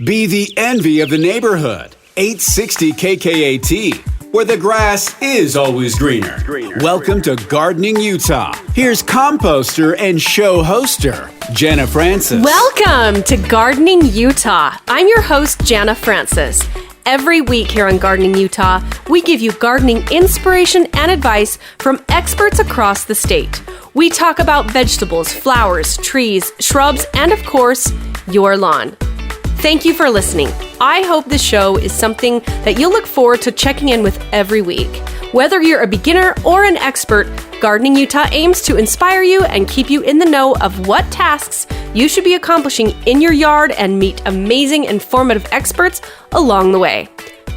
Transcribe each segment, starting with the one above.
Be the envy of the neighborhood. 860 KKAT, where the grass is always greener. Welcome to Gardening Utah. Here's composter and show hoster, Jana Francis. Welcome to Gardening Utah. I'm your host, Jana Francis. Every week here on Gardening Utah, we give you gardening inspiration and advice from experts across the state. We talk about vegetables, flowers, trees, shrubs, and of course, your lawn. Thank you for listening. I hope this show is something that you'll look forward to checking in with every week. Whether you're a beginner or an expert, Gardening Utah aims to inspire you and keep you in the know of what tasks you should be accomplishing in your yard and meet amazing, informative experts along the way.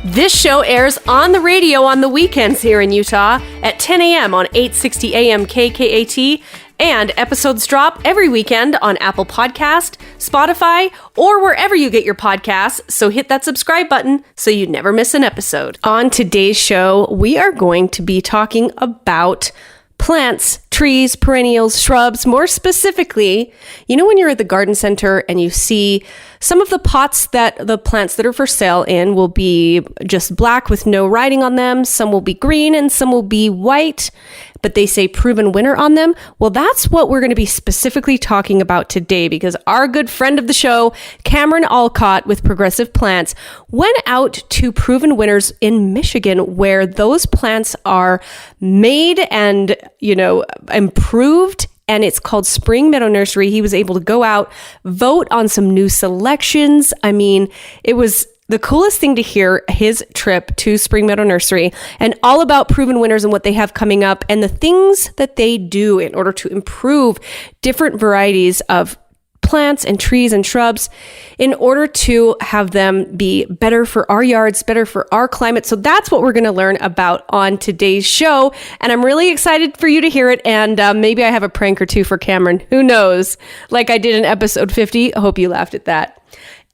This show airs on the radio on the weekends here in Utah at 10 a.m. on 860 AM KKAT, and episodes drop every weekend on Apple Podcast, Spotify, or wherever you get your podcasts, so hit that subscribe button so you never miss an episode. On today's show, we are going to be talking about plants, trees, perennials, shrubs. More specifically, you know when you're at the garden center and you see some of the pots that the plants that are for sale in will be just black with no writing on them. Some will be green and some will be white, but they say proven winner on them. Well, that's what we're going to be specifically talking about today, because our good friend of the show, Cameron Allcott with Progressive Plants, went out to proven winners in Michigan, where those plants are made and, improved. And it's called Spring Meadow Nursery. He was able to go out, vote on some new selections. I mean, it was the coolest thing to hear his trip to Spring Meadow Nursery and all about proven winners and what they have coming up and the things that they do in order to improve different varieties of plants and trees and shrubs in order to have them be better for our yards, better for our climate. So that's what we're going to learn about on today's show. And I'm really excited for you to hear it. And maybe I have a prank or two for Cameron. Who knows? Like I did in episode 50. I hope you laughed at that.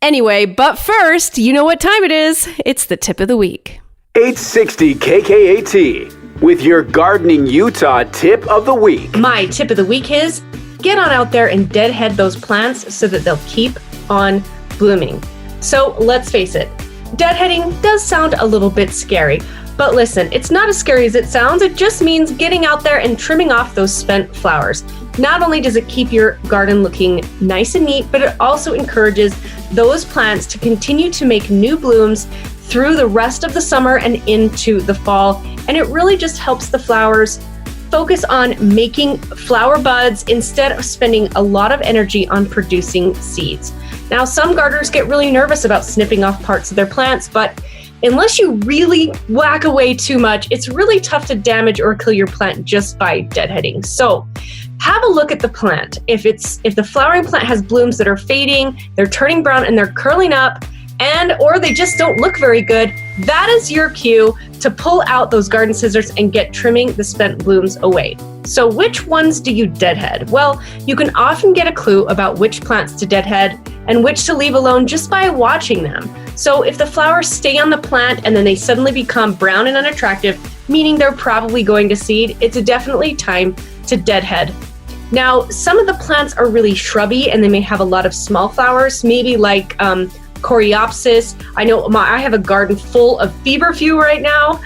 Anyway, but first, you know what time it is. It's the tip of the week. 860 KKAT with your Gardening Utah tip of the week. My tip of the week is get on out there and deadhead those plants so that they'll keep on blooming. So let's face it, deadheading does sound a little bit scary, but listen, it's not as scary as it sounds. It just means getting out there and trimming off those spent flowers. Not only does it keep your garden looking nice and neat, but it also encourages those plants to continue to make new blooms through the rest of the summer and into the fall. And it really just helps the flowers focus on making flower buds instead of spending a lot of energy on producing seeds. Now, some gardeners get really nervous about snipping off parts of their plants, but unless you really whack away too much, it's really tough to damage or kill your plant just by deadheading. So have a look at the plant. If the flowering plant has blooms that are fading, they're turning brown and they're curling up, or they just don't look very good, that is your cue to pull out those garden scissors and get trimming the spent blooms away. So which ones do you deadhead? Well, you can often get a clue about which plants to deadhead and which to leave alone just by watching them. So if the flowers stay on the plant and then they suddenly become brown and unattractive, meaning they're probably going to seed, it's definitely time to deadhead. Now, some of the plants are really shrubby and they may have a lot of small flowers, maybe like Coreopsis. I know I have a garden full of feverfew right now.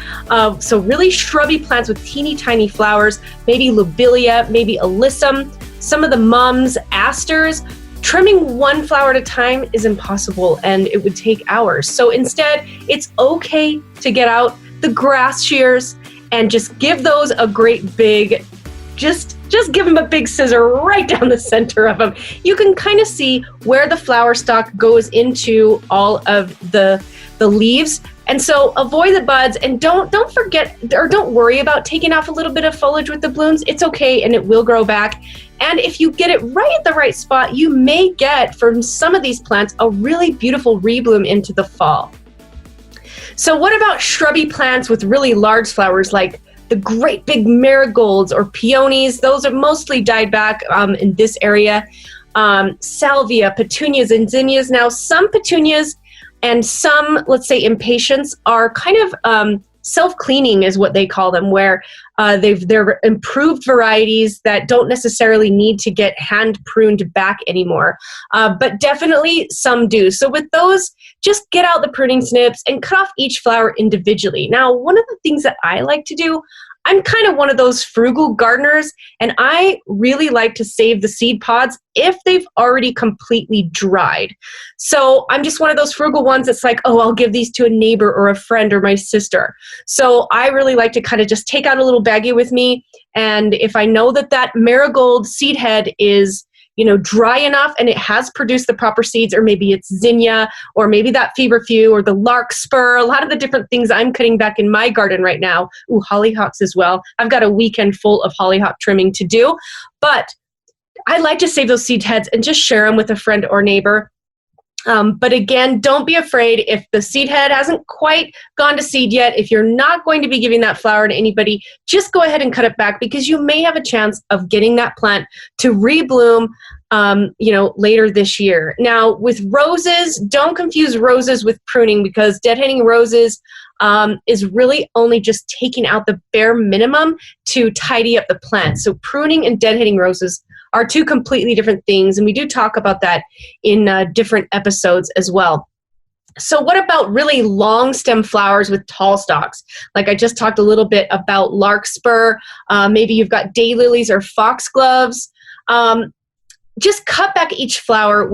So really shrubby plants with teeny tiny flowers, maybe lobelia, maybe alyssum, some of the mums, asters. Trimming one flower at a time is impossible and it would take hours. So instead, it's okay to get out the grass shears and just give those a great big, just give them a big scissor right down the center of them. You can kind of see where the flower stalk goes into all of the leaves. And so avoid the buds and don't forget or don't worry about taking off a little bit of foliage with the blooms. It's okay and it will grow back. And if you get it right at the right spot, you may get from some of these plants a really beautiful rebloom into the fall. So what about shrubby plants with really large flowers like the great big marigolds or peonies? Those are mostly died back in this area. Salvia, petunias, and zinnias. Now, some petunias and some, let's say, impatiens are kind of self-cleaning is what they call them, where they're improved varieties that don't necessarily need to get hand pruned back anymore. But definitely some do. So with those, just get out the pruning snips and cut off each flower individually. Now, one of the things that I like to do, I'm kind of one of those frugal gardeners, and I really like to save the seed pods if they've already completely dried. So I'm just one of those frugal ones that's like, oh, I'll give these to a neighbor or a friend or my sister. So I really like to kind of just take out a little baggie with me, and if I know that that marigold seed head is dry enough and it has produced the proper seeds, or maybe it's zinnia, or maybe that feverfew, or the larkspur, a lot of the different things I'm cutting back in my garden right now. Ooh, hollyhocks as well. I've got a weekend full of hollyhock trimming to do, but I like to save those seed heads and just share them with a friend or neighbor. But again, don't be afraid if the seed head hasn't quite gone to seed yet. If you're not going to be giving that flower to anybody, just go ahead and cut it back, because you may have a chance of getting that plant to rebloom later this year. Now, with roses, don't confuse roses with pruning, because deadheading roses is really only just taking out the bare minimum to tidy up the plant. So pruning and deadheading roses are two completely different things, and we do talk about that in different episodes as well. So what about really long stem flowers with tall stalks? Like I just talked a little bit about larkspur. Maybe you've got daylilies or foxgloves. Just cut back each flower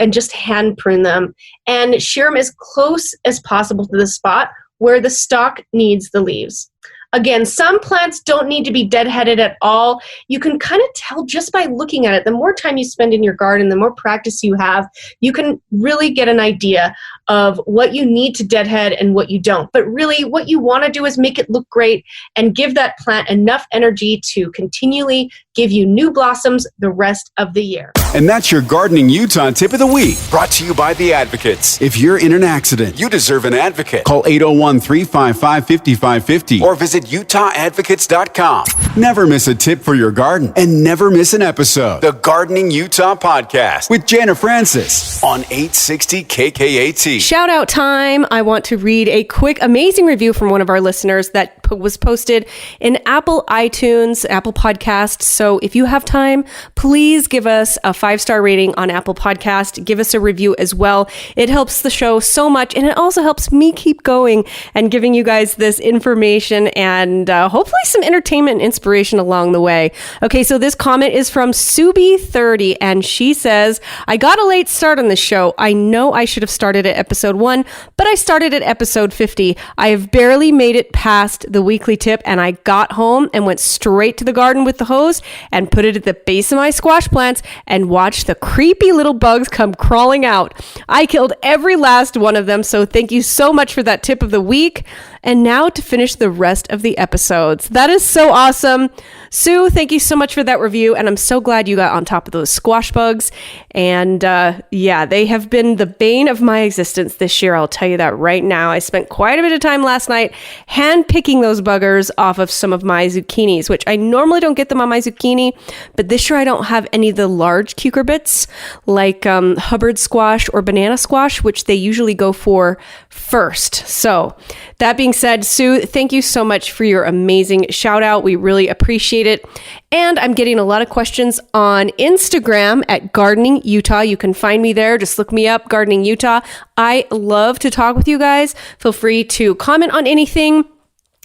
and just hand prune them and shear them as close as possible to the spot where the stalk needs the leaves. Again, some plants don't need to be deadheaded at all. You can kind of tell just by looking at it. The more time you spend in your garden, the more practice you have, you can really get an idea of what you need to deadhead and what you don't. But really, what you want to do is make it look great and give that plant enough energy to continually give you new blossoms the rest of the year. And that's your Gardening Utah Tip of the Week, brought to you by the Advocates. If you're in an accident, you deserve an advocate. Call 801-355-5550 or visit UtahAdvocates.com. Never miss a tip for your garden and never miss an episode. The Gardening Utah Podcast with Jana Francis on 860 KKAT. Shout out time. I want to read a quick, amazing review from one of our listeners that was posted in Apple iTunes, Apple Podcasts. So if you have time, please give us a 5-star rating on Apple Podcast. Give us a review as well. It helps the show so much, and it also helps me keep going and giving you guys this information and hopefully some entertainment and inspiration along the way. Okay, so this comment is from Subi30, and she says, I got a late start on the show. I know I should have started at episode 1, but I started at episode 50. I have barely made it past the weekly tip, and I got home and went straight to the garden with the hose and put it at the base of my squash plants and watched the creepy little bugs come crawling out. I killed every last one of them, so thank you so much for that tip of the week. And now to finish the rest of the episodes. That is so awesome. Sue, thank you so much for that review, and I'm so glad you got on top of those squash bugs. And they have been the bane of my existence this year, I'll tell you that right now. I spent quite a bit of time last night hand picking those buggers off of some of my zucchinis, which I normally don't get them on my zucchini, but this year I don't have any of the large cucurbits like Hubbard squash or banana squash, which they usually go for first. So that being said, Sue, thank you so much for your amazing shout out. We really appreciate it. And I'm getting a lot of questions on Instagram at Gardening Utah. You can find me there. Just look me up, Gardening Utah. I love to talk with you guys. Feel free to comment on anything.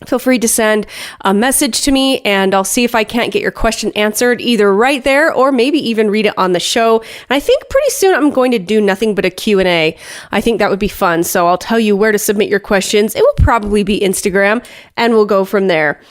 Feel free to send a message to me, and I'll see if I can't get your question answered either right there or maybe even read it on the show. And I think pretty soon I'm going to do nothing but a Q&A. I think that would be fun. So I'll tell you where to submit your questions. It will probably be Instagram, and we'll go from there.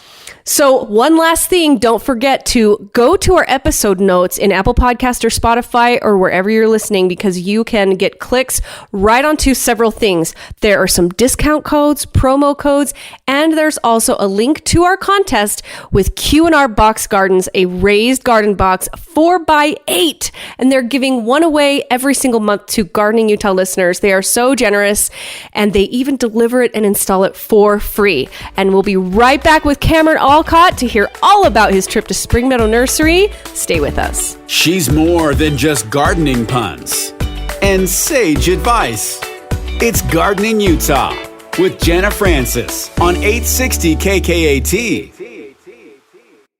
So one last thing, don't forget to go to our episode notes in Apple Podcast or Spotify or wherever you're listening, because you can get clicks right onto several things. There are some discount codes, promo codes, and there's also a link to our contest with Q&R Box Gardens, a raised garden box 4x8. And they're giving one away every single month to Gardening Utah listeners. They are so generous, and they even deliver it and install it for free. And we'll be right back with Cameron Allcott to hear all about his trip to Spring Meadow Nursery. Stay with us. She's more than just gardening puns and sage advice. It's Gardening Utah with Jenna Francis on 860 KKAT.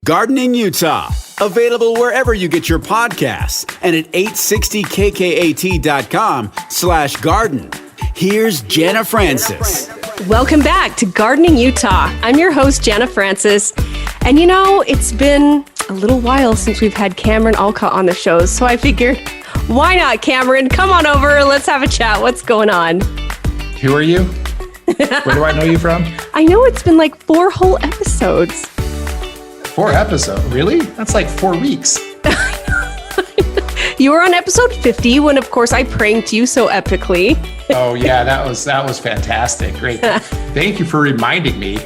Gardening Utah, available wherever you get your podcasts and at 860kkat.com/garden. Here's Jenna Francis. Welcome back to Gardening Utah. I'm your host, Jenna Francis. And you know, it's been a little while since we've had Cameron Allcott on the show, so I figured, why not, Cameron? Come on over, let's have a chat. What's going on? Who are you? Where do I know you from? I know it's been like 4 whole episodes. 4 episodes? Really? That's like 4 weeks. You were on episode 50 when, of course, I pranked you so epically. Oh, yeah, that was fantastic. Great. Thank you for reminding me.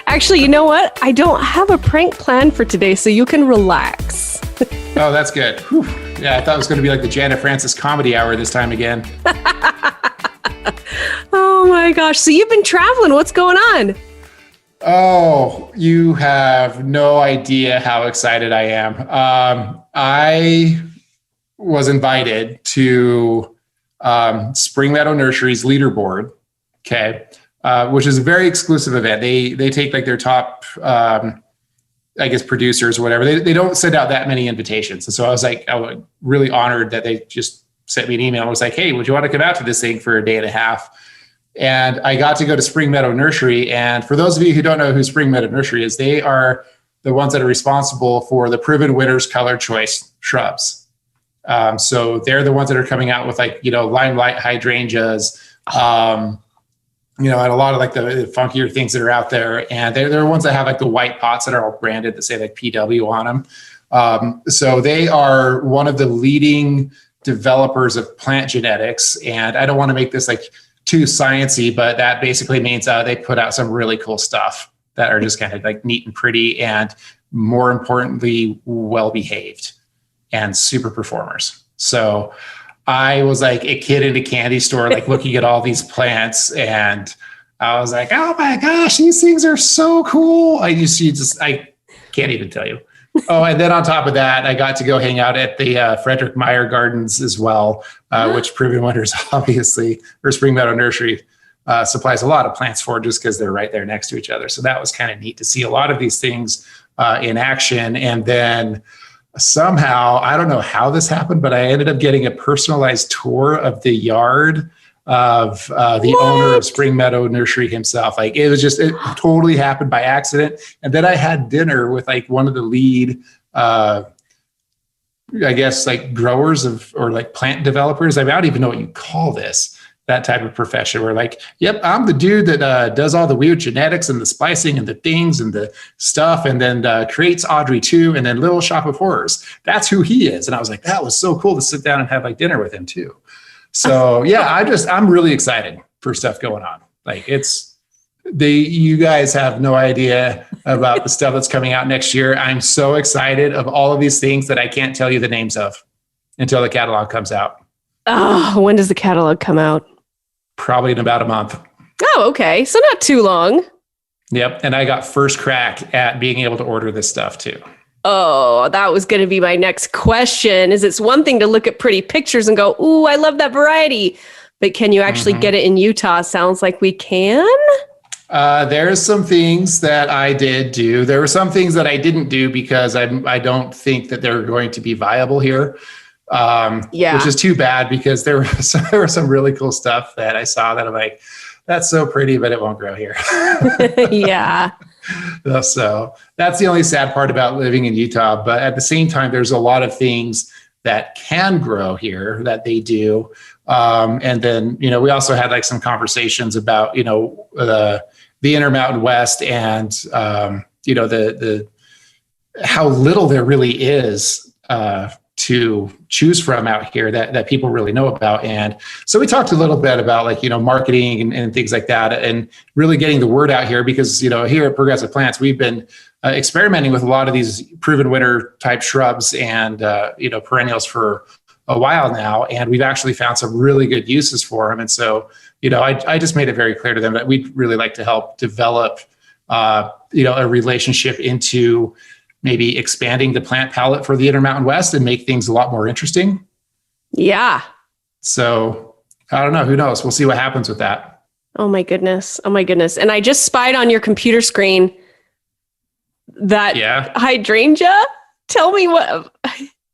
Actually, you know what? I don't have a prank plan for today, so you can relax. Oh, that's good. Whew. Yeah, I thought it was going to be like the Janet Francis comedy hour this time again. Oh my gosh. So you've been traveling. What's going on? Oh, you have no idea how excited I am. I was invited to Spring Meadow Nursery's leaderboard, okay, which is a very exclusive event. They take like their top, I guess, producers or whatever. They don't send out that many invitations. And so I was really honored that they just sent me an email and was like, hey, would you want to come out to this thing for a day and a half? And I got to go to Spring Meadow Nursery. And for those of you who don't know who Spring Meadow Nursery is, they are the ones that are responsible for the Proven Winners Color Choice shrubs. So they're the ones that are coming out with limelight hydrangeas, and a lot of like the funkier things that are out there. And they're the ones that have like the white pots that are all branded that say like PW on them. So they are one of the leading developers of plant genetics. And I don't want to make this like too sciencey, but that basically means they put out some really cool stuff that are just kind of like neat and pretty and more importantly, well-behaved and super performers. So I was like a kid in a candy store, like looking at all these plants, and I was like, oh my gosh, these things are so cool. I can't even tell you. Oh, and then on top of that, I got to go hang out at the Frederick Meyer Gardens as well, which Proven Winners, obviously, or Spring Meadow Nursery supplies a lot of plants for, just because they're right there next to each other. So that was kind of neat to see a lot of these things in action. And then somehow, I don't know how this happened, but I ended up getting a personalized tour of the yard of the owner of Spring Meadow Nursery himself. Like it totally happened by accident. And then I had dinner with like one of the lead, I guess like growers or like plant developers. I don't even know what you call this, that type of profession. We're like, yep, I'm the dude that does all the weird genetics and the splicing and the things and the stuff, and then creates Audrey 2 and then Little Shop of Horrors. That's who he is. And I was like, that was so cool to sit down and have like dinner with him too. So yeah, I'm really excited for stuff going on. Like you guys have no idea about the stuff that's coming out next year. I'm so excited of all of these things that I can't tell you the names of until the catalog comes out. Oh, when does the catalog come out? Probably in about a month. Oh, okay. So not too long. Yep. And I got first crack at being able to order this stuff too. Oh, that was going to be my next question. It's one thing to look at pretty pictures and go, ooh, I love that variety. But can you actually get it in Utah? Sounds like we can. There's some things that I did do. There were some things that I didn't do because I don't think that they're going to be viable here. Which is too bad, because there was some really cool stuff that I saw that I'm like, that's so pretty, but it won't grow here. Yeah. So that's the only sad part about living in Utah. But at the same time, there's a lot of things that can grow here that they do. And then, we also had like some conversations about, the Intermountain West and, the how little there really is to choose from out here that people really know about. And so we talked a little bit about like, marketing and things like that, and really getting the word out here, because, here at Progressive Plants, we've been experimenting with a lot of these proven winner type shrubs and, perennials for a while now. And we've actually found some really good uses for them. And so, I just made it very clear to them that we'd really like to help develop, a relationship into maybe expanding the plant palette for the Intermountain West and make things a lot more interesting. Yeah. So I don't know. Who knows? We'll see what happens with that. Oh my goodness. Oh my goodness. And I just spied on your computer screen that hydrangea. Tell me what,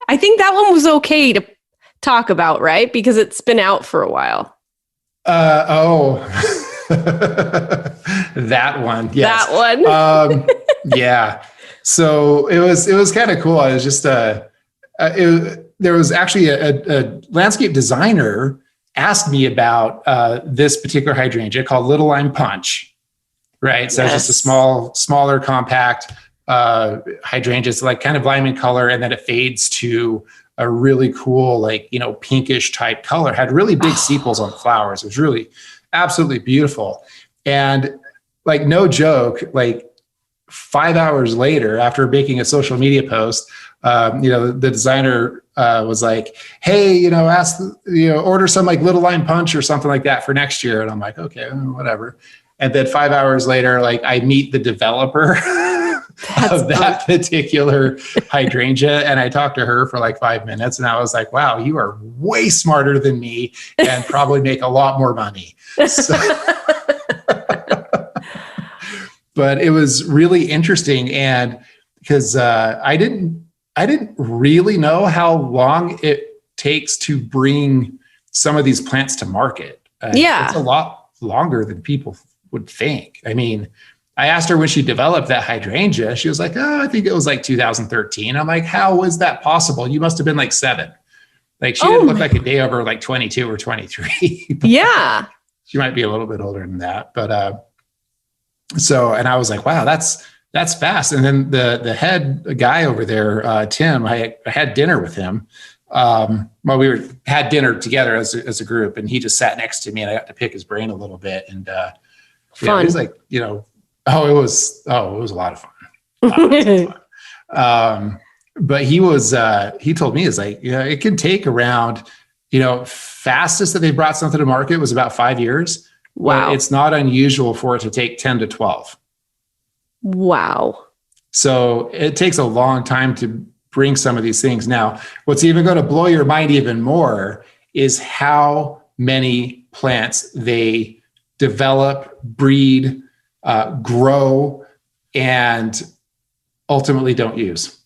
I think that one was okay to talk about, right? Because it's been out for a while. That one. Yes. That one. Yeah. So it was kind of cool. I was just, there was actually a landscape designer asked me about this particular hydrangea called Little Lime Punch, right? So it's just a smaller, compact hydrangea. It's like kind of lime in color, and then it fades to a really cool, like, pinkish type color. Had really big sepals on the flowers. It was really absolutely beautiful. And like, no joke, like 5 hours later, after making a social media post, the designer was like, hey, order some like Little Lime Punch or something like that for next year. And I'm like, okay, whatever. And then 5 hours later, like, I meet the developer of that particular hydrangea. And I talked to her for like 5 minutes, and I was like, wow, you are way smarter than me and probably make a lot more money. So, but it was really interesting. And because I didn't really know how long it takes to bring some of these plants to market. It's a lot longer than people would think. I mean, I asked her when she developed that hydrangea. She was like, oh, I think it was like 2013. I'm like, how was that possible? You must have been like 7. Like, she didn't look like a day over like 22 or 23. Yeah. She might be a little bit older than that. But and I was like, wow, that's fast. And then the head guy over there, Tim, I had dinner with him. We had dinner together as a group, and he just sat next to me, and I got to pick his brain a little bit. And fun. He was like, it was a lot of fun. But he told me, it's like, it can take around, fastest that they brought something to market was about 5 years. Wow. It's not unusual for it to take 10 to 12. Wow. So it takes a long time to bring some of these things. Now, what's even going to blow your mind even more is how many plants they develop, breed, grow, and ultimately don't use.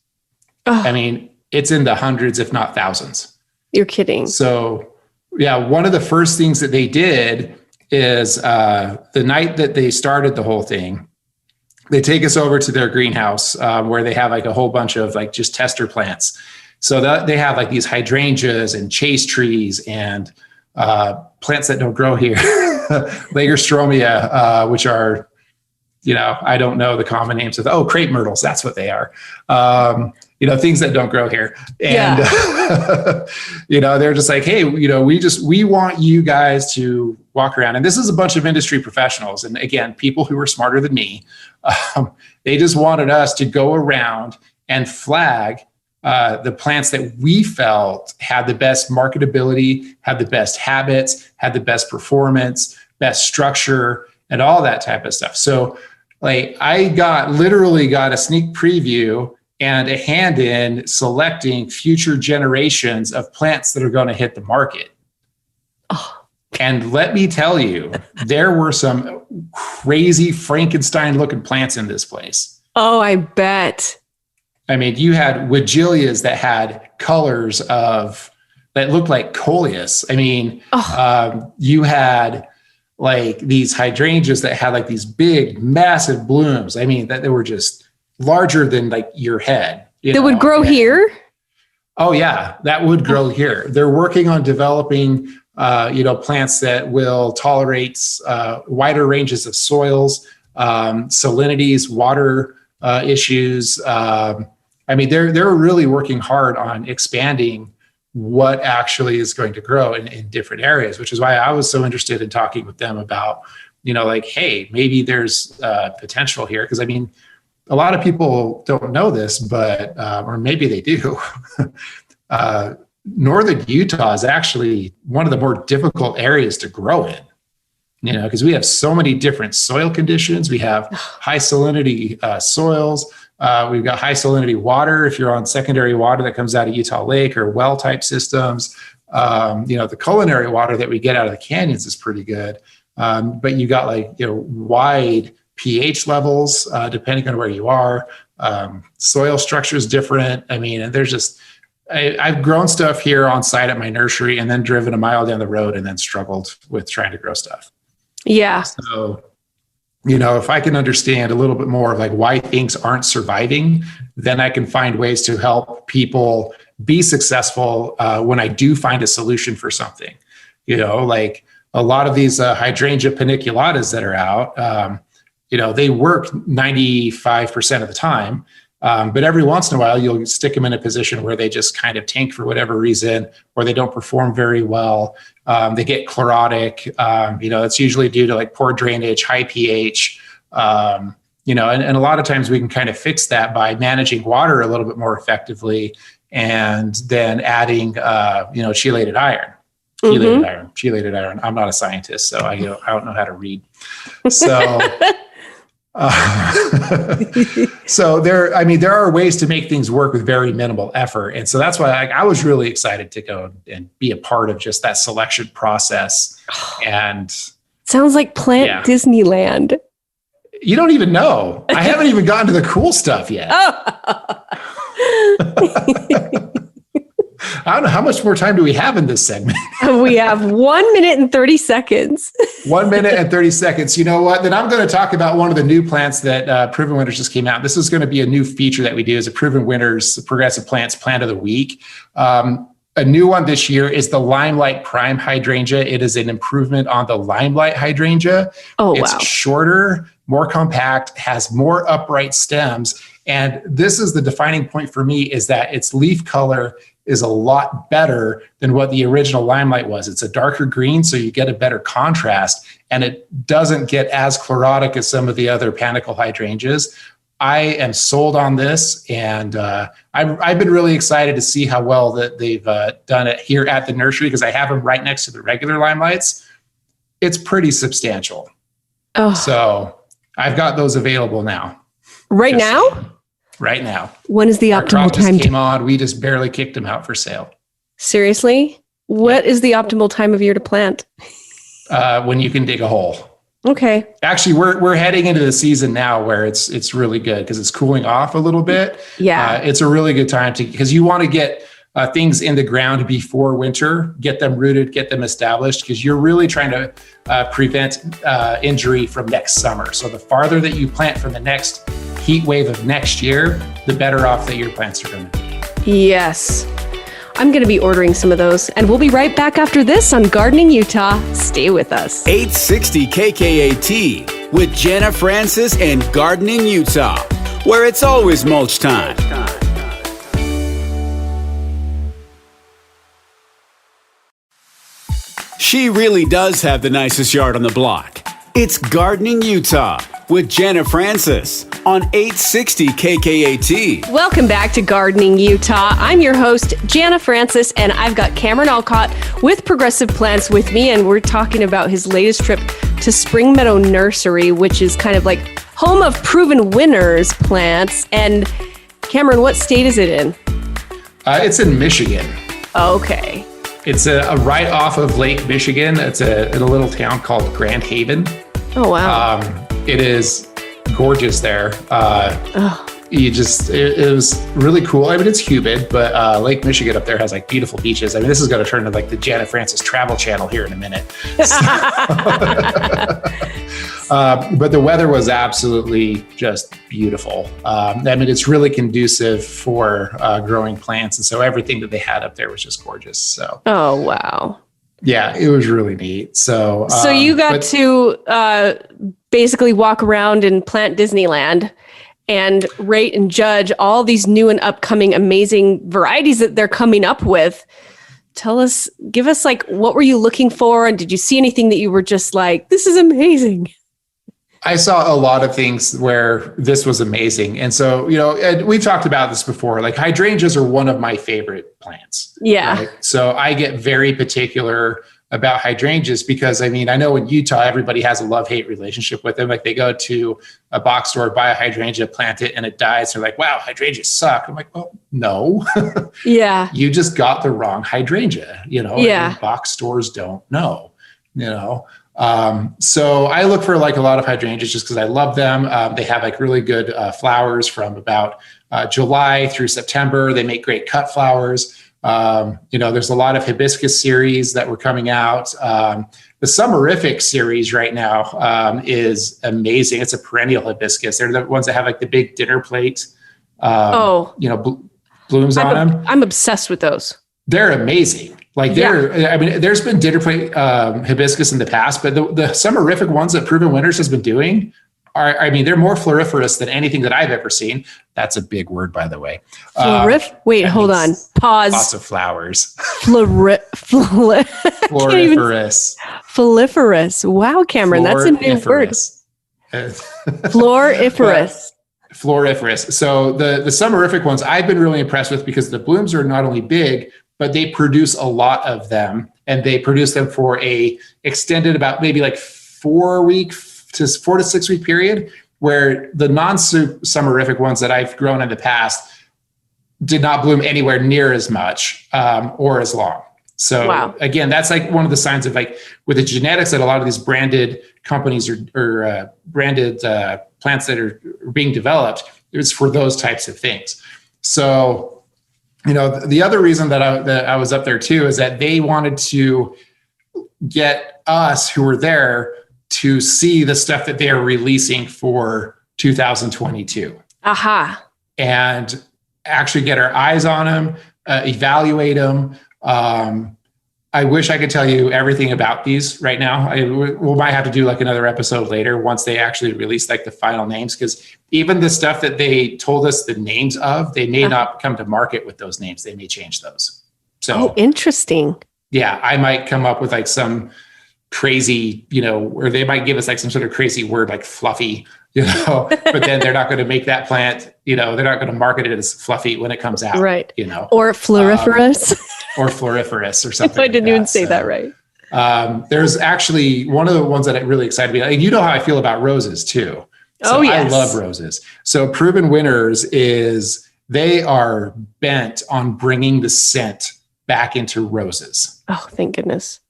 Oh. I mean, it's in the hundreds, if not thousands. You're kidding. So, yeah, one of the first things that they did is the night that they started the whole thing, they take us over to their greenhouse where they have like a whole bunch of like just tester plants. So that they have like these hydrangeas and chase trees and plants that don't grow here, Lagerstromia, which are, I don't know the common names of crepe myrtles. That's what they are. Things that don't grow here. And, they're just like, hey, we want you guys to walk around. And this is a bunch of industry professionals. And again, people who are smarter than me. They just wanted us to go around and flag the plants that we felt had the best marketability, had the best habits, had the best performance, best structure, and all that type of stuff. So like, I literally got a sneak preview and a hand in selecting future generations of plants that are going to hit the market. Oh. And let me tell you, there were some crazy Frankenstein looking plants in this place. Oh, I bet. I mean, you had Weigelias that had colors that looked like coleus. I mean, you had like these hydrangeas that had like these big, massive blooms. I mean, that they were just larger than like your head. That would grow here? Oh yeah, that would grow here. They're working on developing, plants that will tolerate wider ranges of soils, salinities, water issues. They're really working hard on expanding what actually is going to grow in different areas, which is why I was so interested in talking with them about, hey, maybe there's potential here. Because a lot of people don't know this, but or maybe they do. Northern Utah is actually one of the more difficult areas to grow in, because we have so many different soil conditions. We have high salinity soils. We've got high salinity water. If you're on secondary water that comes out of Utah Lake or well type systems, the culinary water that we get out of the canyons is pretty good. But you got like, wide pH levels, depending on where you are. Soil structure is different. I mean, and there's just, I've grown stuff here on site at my nursery and then driven a mile down the road and then struggled with trying to grow stuff. Yeah. So, if I can understand a little bit more of like why things aren't surviving, then I can find ways to help people be successful when I do find a solution for something. Like a lot of these hydrangea paniculatas that are out, they work 95% of the time. But every once in a while, you'll stick them in a position where they just kind of tank for whatever reason, or they don't perform very well. They get chlorotic. It's usually due to like poor drainage, high pH. And a lot of times we can kind of fix that by managing water a little bit more effectively, and then adding, chelated iron. Chelated iron. I'm not a scientist, so I don't know how to read. So. So there are ways to make things work with very minimal effort. And so that's why I was really excited to go and be a part of just that selection process. And sounds like plant Disneyland. You don't even know. I haven't even gotten to the cool stuff yet. I don't know, how much more time do we have in this segment? We have 1 minute and 30 seconds. 1 minute and 30 seconds. You know what? Then I'm going to talk about one of the new plants that Proven Winners just came out. This is going to be a new feature that we do as a Proven Winners Progressive Plants Plant of the Week. A new one this year is the Limelight Prime Hydrangea. It is an improvement on the Limelight Hydrangea. It's shorter, more compact, has more upright stems. And this is the defining point for me, is that its leaf color is a lot better than what the original Limelight was. It's a darker green, so you get a better contrast, and it doesn't get as chlorotic as some of the other panicle hydrangeas. I am sold on this, and I've been really excited to see how well that they've done it here at the nursery, because I have them right next to the regular Limelights. It's pretty substantial. So I've got those available now. Right now? Right now. When is the optimal time? Came on. We just barely kicked them out for sale. Seriously? What is the optimal time of year to plant? When you can dig a hole. Okay. Actually, we're heading into the season now where it's really good because it's cooling off a little bit. Yeah. It's a really good time because you want to get things in the ground before winter, get them rooted, get them established, because you're really trying to prevent injury from next summer. So the farther that you plant from the next heat wave of next year, the better off that your plants are going to be. Yes. I'm going to be ordering some of those, and we'll be right back after this on Gardening Utah. Stay with us. 860 KKAT with Jenna Francis and Gardening Utah, where it's always mulch time. She really does have the nicest yard on the block. It's Gardening Utah with Jenna Francis on 860 KKAT. Welcome back to Gardening Utah. I'm your host, Jenna Francis, and I've got Cameron Allcott with Progressive Plants with me, and we're talking about his latest trip to Spring Meadow Nursery, which is kind of like home of Proven Winners plants. And Cameron, what state is it in? It's in Michigan. Okay. It's a right off of Lake Michigan. It's in a little town called Grand Haven. Oh, wow. It is gorgeous there. It was really cool. I mean, it's humid, but Lake Michigan up there has like beautiful beaches. I mean, this is going to turn into like the Jenna Francis travel channel here in a minute. But the weather was absolutely just beautiful. I mean, it's really conducive for growing plants. And so everything that they had up there was just gorgeous. So, oh, wow. Yeah, it was really neat. So you got to basically walk around in Plant Disneyland and rate and judge all these new and upcoming amazing varieties that they're coming up with. Give us like, what were you looking for? And did you see anything that you were just like, this is amazing? I saw a lot of things where this was amazing. And so, and we've talked about this before, like hydrangeas are one of my favorite plants. Yeah. Right? So I get very particular about hydrangeas because, I mean, I know in Utah, everybody has a love-hate relationship with them. Like they go to a box store, buy a hydrangea, plant it, and it dies. They're like, wow, hydrangeas suck. I'm like, well, no. Yeah. You just got the wrong hydrangea, Yeah. Box stores don't know, So I look for like a lot of hydrangeas just because I love them. They have like really good flowers from about July through September. They make great cut flowers. There's a lot of hibiscus series that were coming out. The Summerific series right now is amazing. It's a perennial hibiscus. They're the ones that have like the big dinner plate, blooms on them. I'm obsessed with those. They're amazing. Like there's been dinner plate hibiscus in the past, but the Summerific ones that Proven Winners has been doing they're more floriferous than anything that I've ever seen. That's a big word, by the way. Wait, hold on. Pause. Lots of flowers. Floriferous. Floriferous. Wow, Cameron, that's a new word. Floriferous. Floriferous. So the Summerific ones I've been really impressed with because the blooms are not only big, but they produce a lot of them, and they produce them for a extended about maybe like 4 to 6 week period, where the non-Summerific ones that I've grown in the past did not bloom anywhere near as much or as long. So Again, that's like one of the signs of like with the genetics that a lot of these branded companies or branded plants that are being developed, it's for those types of things. So, the other reason that I was up there too is that they wanted to get us who were there to see the stuff that they are releasing for 2022. Aha. And actually get our eyes on them, evaluate them. I wish I could tell you everything about these right now. We might have to do like another episode later once they actually release like the final names, because even the stuff that they told us the names of, they may not come to market with those names. They may change those. So interesting. Yeah, I might come up with like some crazy, or they might give us like some sort of crazy word like fluffy, but then they're not going to make that plant, they're not going to market it as fluffy when it comes out. Right. Or floriferous. Or floriferous or something. I didn't even say that right. There's actually one of the ones that really excited me. And how I feel about roses too. So yes. I love roses. So Proven Winners they are bent on bringing the scent back into roses. Oh, thank goodness.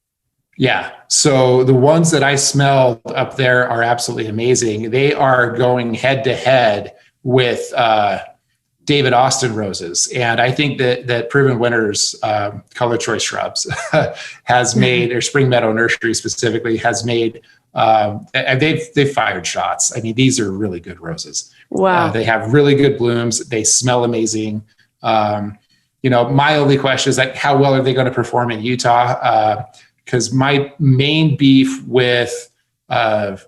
Yeah. So the ones that I smelled up there are absolutely amazing. They are going head to head with David Austin roses. And I think that Proven Winners Color Choice Shrubs has made, or Spring Meadow Nursery specifically has made, they've fired shots. I mean, these are really good roses. Wow. They have really good blooms. They smell amazing. My only question is like, how well are they going to perform in Utah? Because my main beef with the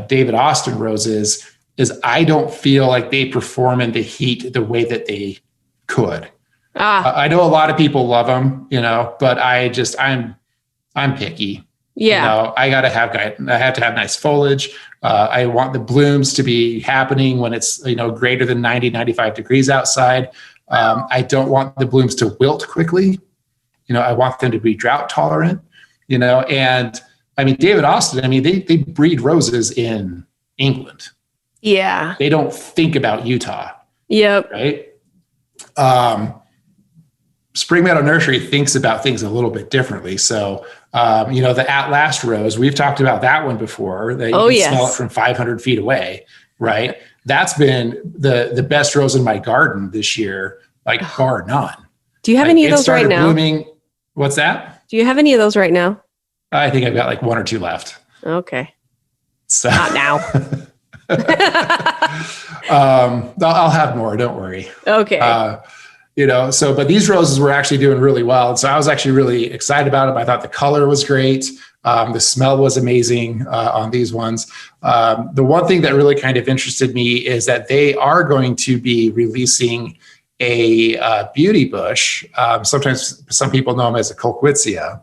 David Austin roses is I don't feel like they perform in the heat the way that they could. I know a lot of people love them, but I'm picky. Yeah. I have to have nice foliage. I want the blooms to be happening when it's, greater than 90, 95 degrees outside. I don't want the blooms to wilt quickly. I want them to be drought tolerant, and I mean, David Austin, they breed roses in England. Yeah. They don't think about Utah. Yep. Right. Spring Meadow Nursery thinks about things a little bit differently. So, the At Last rose, we've talked about that one before. That you can smell it from 500 feet away. Right. That's been the best rose in my garden this year, like bar none. Do you have any of those right now? Blooming. What's that? Do you have any of those right now? I think I've got like one or two left. Okay. So not now. I'll have more. Don't worry. Okay. But these roses were actually doing really well. And so I was actually really excited about them. I thought the color was great. The smell was amazing on these ones. The one thing that really kind of interested me is that they are going to be releasing a beauty bush. Sometimes some people know them as a colquitzia,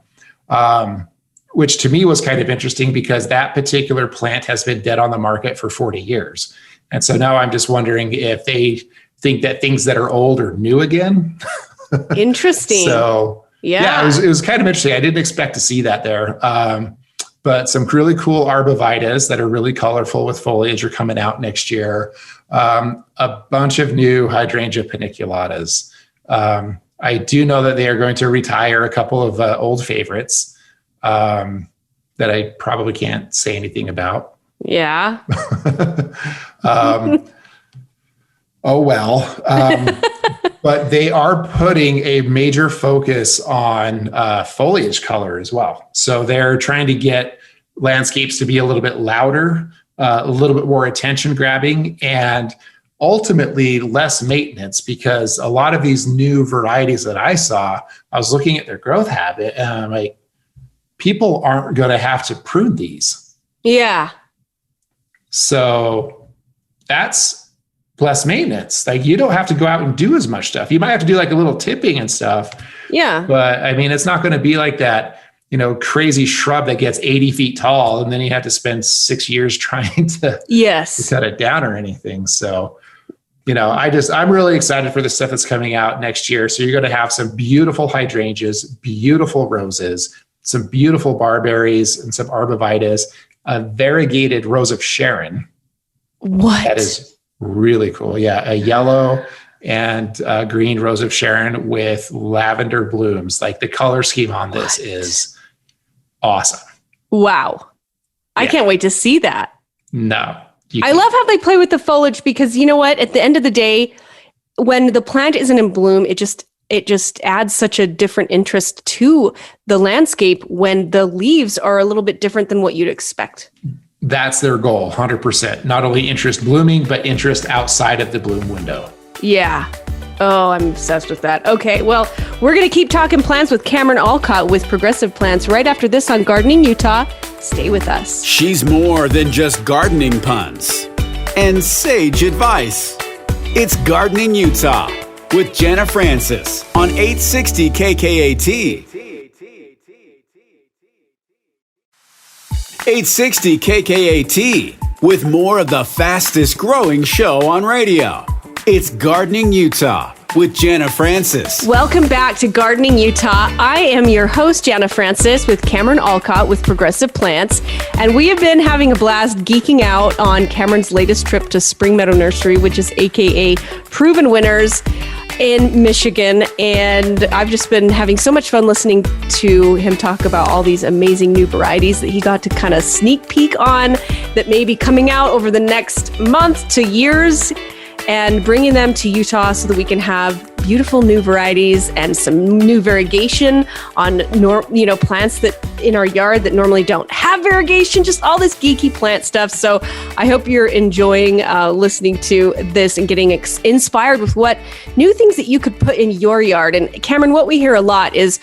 which to me was kind of interesting because that particular plant has been dead on the market for 40 years. And so now I'm just wondering if they think that things that are old are new again. Interesting. So yeah, it was kind of interesting. I didn't expect to see that there. But some really cool arbovitas that are really colorful with foliage are coming out next year. A bunch of new hydrangea paniculatas. I do know that they are going to retire a couple of old favorites. that I probably can't say anything about. Yeah. Oh, well. But they are putting a major focus on foliage color as well. So they're trying to get landscapes to be a little bit louder, a little bit more attention grabbing, and ultimately less maintenance, because a lot of these new varieties that I saw, I was looking at their growth habit and I'm like, people aren't going to have to prune these. Yeah. So that's less maintenance. Like, you don't have to go out and do as much stuff. You might have to do like a little tipping and stuff. Yeah. But I mean, it's not going to be like that, crazy shrub that gets 80 feet tall and then you have to spend 6 years trying to cut it down or anything. So, I'm really excited for the stuff that's coming out next year. So you're going to have some beautiful hydrangeas, beautiful roses, some beautiful barberries, and some arborvitaes, a variegated rose of Sharon. What? That is really cool. Yeah. A yellow and green rose of Sharon with lavender blooms. Like, the color scheme on this is awesome. Wow. Yeah. I can't wait to see that. No. I love how they play with the foliage, because you know what? At the end of the day, when the plant isn't in bloom, it just adds such a different interest to the landscape when the leaves are a little bit different than what you'd expect. That's their goal, 100%. Not only interest blooming, but interest outside of the bloom window. Yeah. Oh, I'm obsessed with that. Okay, well, we're going to keep talking plants with Cameron Allcott with Progressive Plants right after this on Gardening Utah. Stay with us. She's more than just gardening puns and sage advice. It's Gardening Utah with Jana Francis on 860 KKAT. 860 KKAT with more of the fastest growing show on radio. It's Gardening Utah with Jana Francis. Welcome back to Gardening Utah. I am your host, Jana Francis, with Cameron Allcott with Progressive Plants. And we have been having a blast geeking out on Cameron's latest trip to Spring Meadow Nursery, which is AKA Proven Winners in Michigan. And I've just been having so much fun listening to him talk about all these amazing new varieties that he got to kind of sneak peek on that may be coming out over the next month to years, and bringing them to Utah so that we can have beautiful new varieties and some new variegation on plants that in our yard that normally don't have variegation, just all this geeky plant stuff. So I hope you're enjoying listening to this and getting inspired with what new things that you could put in your yard. And Cameron, what we hear a lot is,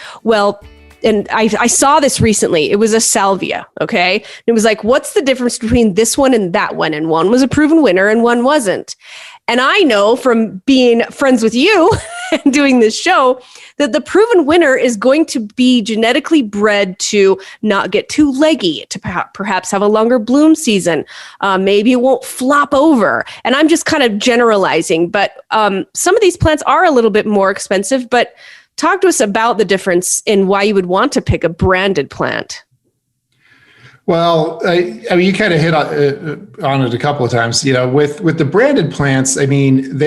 and I saw this recently. It was a salvia, okay? And it was like, what's the difference between this one and that one? And one was a proven winner and one wasn't. And I know from being friends with you and doing this show that the proven winner is going to be genetically bred to not get too leggy, to perhaps have a longer bloom season. Maybe it won't flop over. And I'm just kind of generalizing, but some of these plants are a little bit more expensive. But talk to us about the difference in why you would want to pick a branded plant. Well, I mean, you kind of hit on it a couple of times. With the branded plants, I mean,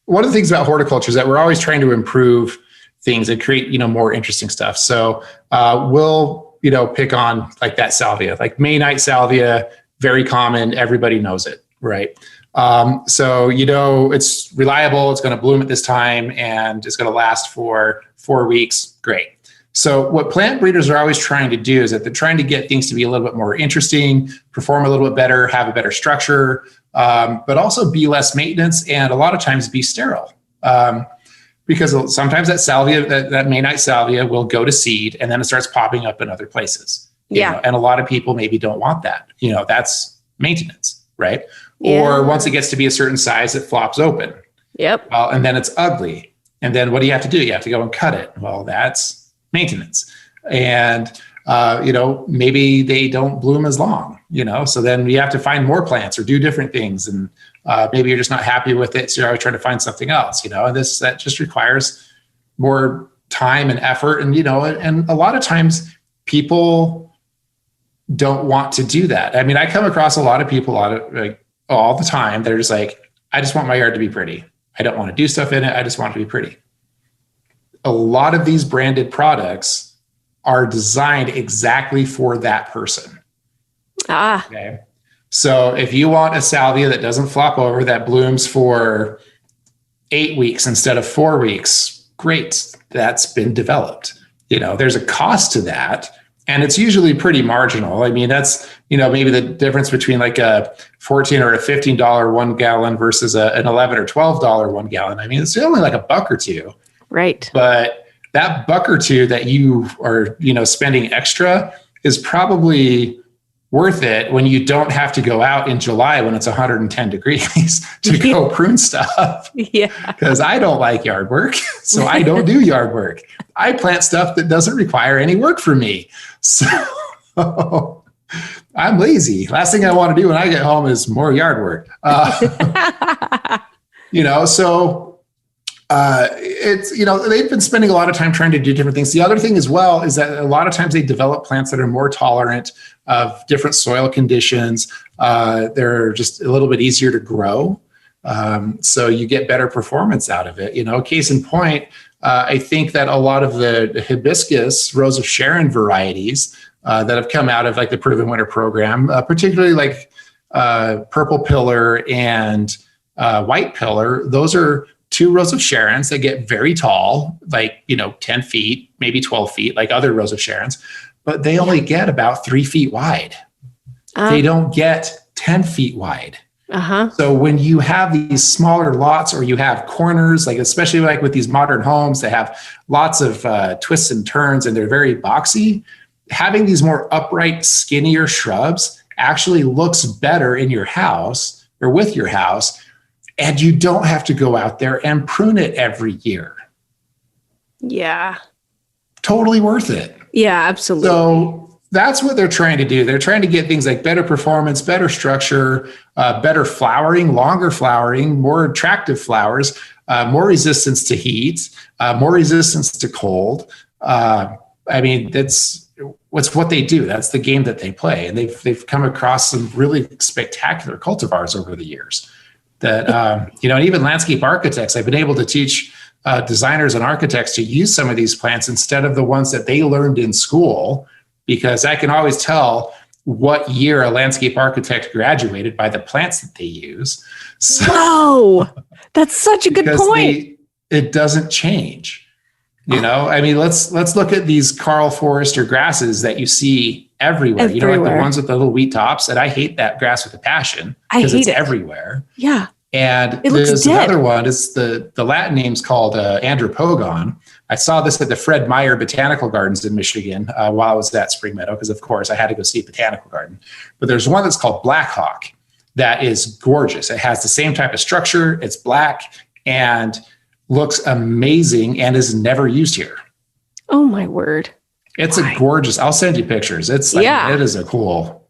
one of the things about horticulture is that we're always trying to improve things and create, more interesting stuff. So we'll, pick on like that salvia, like May-night salvia, very common. Everybody knows it, right? So, it's reliable. It's going to bloom at this time and it's going to last for 4 weeks. Great. So what plant breeders are always trying to do is that they're trying to get things to be a little bit more interesting, perform a little bit better, have a better structure, but also be less maintenance and a lot of times be sterile. Because sometimes that salvia, that May-night salvia will go to seed and then it starts popping up in other places. And a lot of people maybe don't want that. That's maintenance, right? Yeah. Or once it gets to be a certain size, it flops open. Yep. And then it's ugly. And then what do you have to do? You have to go and cut it. Well, that's maintenance. And, maybe they don't bloom as long, so then you have to find more plants or do different things. And maybe you're just not happy with it. So you're always trying to find something else, and that just requires more time and effort. And, and a lot of times people don't want to do that. I mean, I come across a lot of people all the time. They're just like, I just want my yard to be pretty. I don't want to do stuff in it. I just want it to be pretty. A lot of these branded products are designed exactly for that person. Okay. So if you want a salvia that doesn't flop over, that blooms for 8 weeks instead of 4 weeks, great. That's been developed. There's a cost to that. And it's usually pretty marginal. I mean, that's, maybe the difference between like a $14 or a $15 1 gallon versus an $11 or $12 1 gallon. I mean, it's only like $1 or $2. Right. But that $1 or $2 that you are, spending extra is probably worth it when you don't have to go out in July when it's 110 degrees to go prune stuff. Yeah. Because I don't like yard work. So I don't do yard work. I plant stuff that doesn't require any work for me. So I'm lazy. Last thing I want to do when I get home is more yard work. So it's, they've been spending a lot of time trying to do different things. The other thing as well is that a lot of times they develop plants that are more tolerant of different soil conditions. They're just a little bit easier to grow. So you get better performance out of it. Case in point, I think that a lot of the hibiscus, Rose of Sharon varieties that have come out of like the Proven Winter program, particularly like Purple Pillar and White Pillar, those are 2 Rose of Sharons that get very tall, like, 10 feet, maybe 12 feet, like other Rose of Sharons, but they only get about 3 feet wide. They don't get 10 feet wide. So when you have these smaller lots or you have corners, like especially like with these modern homes that have lots of twists and turns and they're very boxy, having these more upright, skinnier shrubs actually looks better in your house or with your house. And you don't have to go out there and prune it every year. Yeah. Totally worth it. Yeah, absolutely. So that's what they're trying to do. They're trying to get things like better performance, better structure, better flowering, longer flowering, more attractive flowers, more resistance to heat, more resistance to cold. I mean, that's what they do. That's the game that they play. And they've come across some really spectacular cultivars over the years. That, and even landscape architects, I've been able to teach designers and architects to use some of these plants instead of the ones that they learned in school, because I can always tell what year a landscape architect graduated by the plants that they use. So, wow, that's such a good point. It doesn't change. I mean, let's look at these Karl Forester grasses that you see everywhere. Like the ones with the little wheat tops. And I hate that grass with a passion because it's everywhere. Yeah. And it looks there's dead. Another one. It's the Latin name's called Andropogon. I saw this at the Fred Meyer Botanical Gardens in Michigan while I was at Spring Meadow, because of course I had to go see a botanical garden. But there's one that's called Black Hawk that is gorgeous. It has the same type of structure. It's black and looks amazing and is never used here. Oh my word. It's a gorgeous, I'll send you pictures. It's like, it is a cool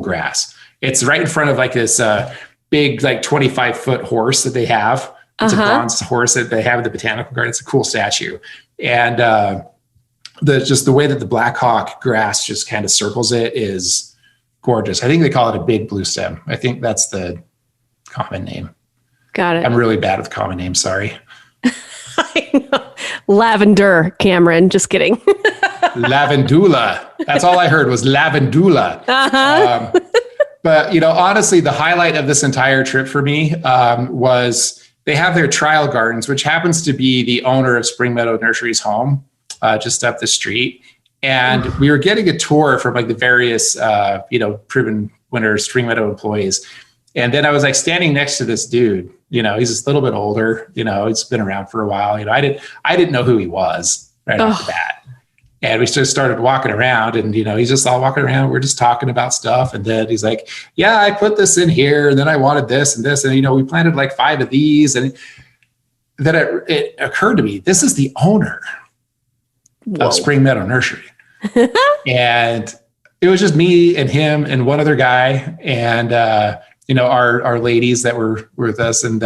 grass. It's right in front of like this big, like 25-foot horse that they have. It's a bronze horse that they have at the botanical garden. It's a cool statue. And the way that the Black Hawk grass just kind of circles it is gorgeous. I think they call it a big blue stem. I think that's the common name. Got it. I'm really bad with common names. Sorry. I know. Lavender, Cameron. Just kidding. Lavandula. That's all I heard was lavandula. But, honestly, the highlight of this entire trip for me was they have their trial gardens, which happens to be the owner of Spring Meadow Nursery's home, just up the street. And we were getting a tour from like the various, Proven Winter Spring Meadow employees. And then I was like standing next to this dude, he's just a little bit older, he's been around for a while. I didn't know who he was right off the bat. And we just started walking around and, he's just all walking around. We're just talking about stuff. And then he's like, yeah, I put this in here. And then I wanted this and this. And, we planted like 5 of these. And then it occurred to me, this is the owner of Spring Meadow Nursery. And it was just me and him and one other guy and, our ladies that were with us. And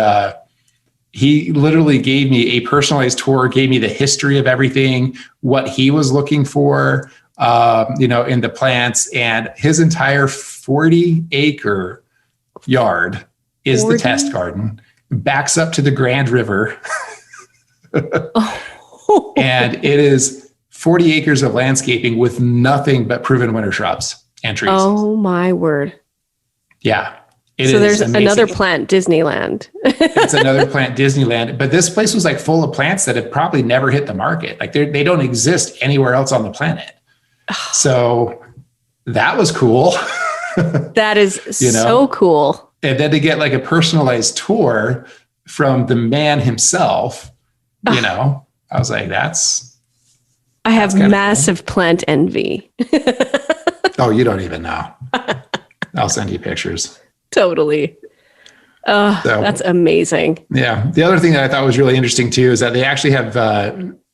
he literally gave me a personalized tour, gave me the history of everything, what he was looking for, in the plants. And his entire 40-acre yard is the test garden, backs up to the Grand River. And it is 40 acres of landscaping with nothing but proven winter shrubs and trees. Oh my word. Yeah. So there's another plant Disneyland. It's another plant Disneyland. But this place was like full of plants that have probably never hit the market. Like they don't exist anywhere else on the planet. So that was cool. That is so cool. And then to get like a personalized tour from the man himself, you know, I was like, I have massive plant envy. Oh, you don't even know. I'll send you pictures. Totally. That's amazing. Yeah. The other thing that I thought was really interesting too is that they actually have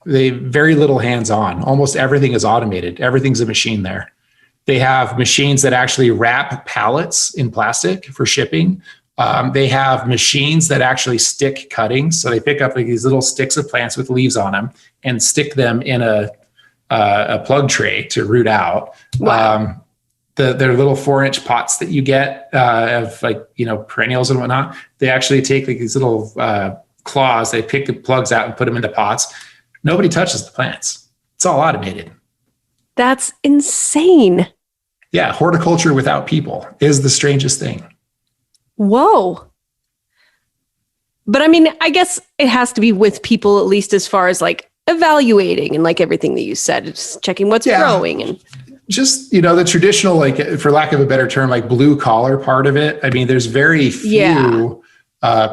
they very little hands-on. Almost everything is automated. Everything's a machine there. They have machines that actually wrap pallets in plastic for shipping. They have machines that actually stick cuttings. So they pick up like these little sticks of plants with leaves on them and stick them in a plug tray to root out. Wow. Their little 4-inch pots that you get of like, you know, perennials and whatnot. They actually take like these little claws. They pick the plugs out and put them into pots. Nobody touches the plants. It's all automated. That's insane. Yeah. Horticulture without people is the strangest thing. Whoa. But I mean, I guess it has to be with people, at least as far as like evaluating and like everything that you said, just checking what's growing and just, you know, the traditional, like, for lack of a better term, like blue collar part of it. I mean, there's very few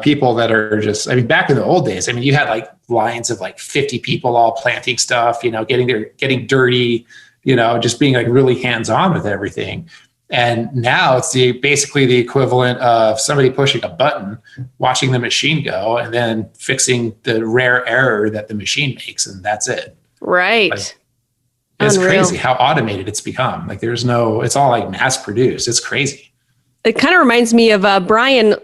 people that are just, I mean, back in the old days, I mean, you had like lines of like 50 people all planting stuff, you know, getting dirty, you know, just being like really hands-on with everything. And now it's basically the equivalent of somebody pushing a button, watching the machine go, and then fixing the rare error that the machine makes. And that's it. Right. Like, it's crazy how automated it's become. Like it's all like mass produced. It's crazy. It kind of reminds me of Brian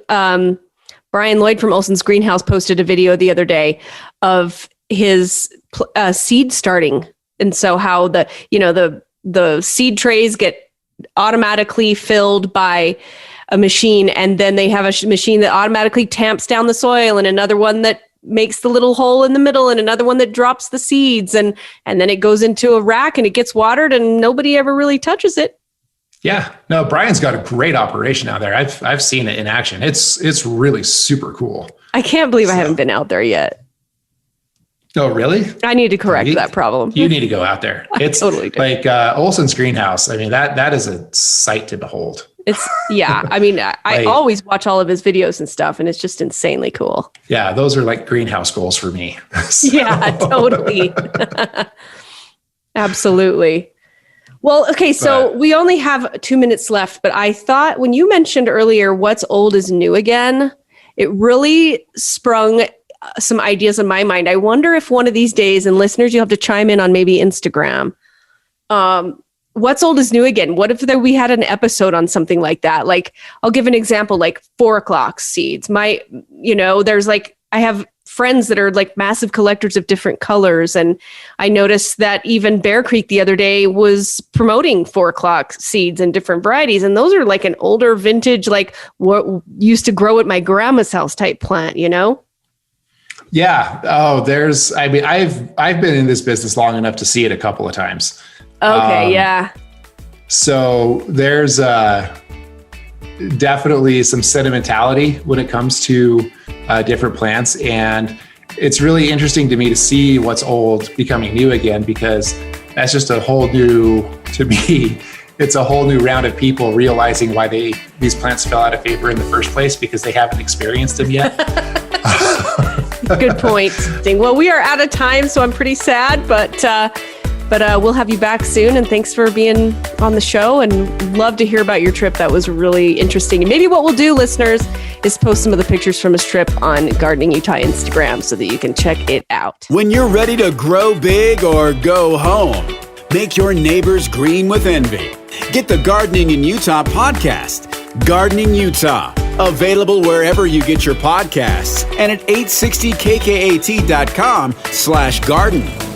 Lloyd from Olson's Greenhouse posted a video the other day of his seed starting. And so how the seed trays get automatically filled by a machine, and then they have a machine that automatically tamps down the soil, and another one that makes the little hole in the middle, and another one that drops the seeds, and then it goes into a rack and it gets watered and nobody ever really touches it. Yeah, no, Brian's got a great operation out there. I've seen it in action. It's really super cool. I can't believe I haven't been out there yet. Oh, really? I need to correct that problem. You need to go out there. It's totally like Olson's Greenhouse. I mean, that is a sight to behold. I mean, I always watch all of his videos and stuff, and it's just insanely cool. Yeah, those are like greenhouse goals for me. Yeah, totally. Absolutely. Well, okay, so we only have 2 minutes left, but I thought when you mentioned earlier what's old is new again, it really sprung some ideas in my mind. I wonder if one of these days, and listeners, you'll have to chime in on maybe Instagram, what's old is new again. What if we had an episode on something like that? Like, I'll give an example, like 4 o'clock seeds. There's like, I have friends that are like massive collectors of different colors. And I noticed that even Bear Creek the other day was promoting 4 o'clock seeds and different varieties. And those are like an older vintage, like what used to grow at my grandma's house type plant, you know? Yeah. Oh, I've been in this business long enough to see it a couple of times. Okay. Yeah. So there's definitely some sentimentality when it comes to different plants. And it's really interesting to me to see what's old becoming new again, because that's just a whole new, to me, it's a whole new round of people realizing why these plants fell out of favor in the first place, because they haven't experienced them yet. Good point. Well, we are out of time, so I'm pretty sad, but we'll have you back soon. And thanks for being on the show, and love to hear about your trip. That was really interesting. And maybe what we'll do, listeners, is post some of the pictures from his trip on Gardening Utah Instagram so that you can check it out. When you're ready to grow big or go home, make your neighbors green with envy. Get the Gardening in Utah podcast, Gardening Utah, available wherever you get your podcasts and at 860kkat.com/garden.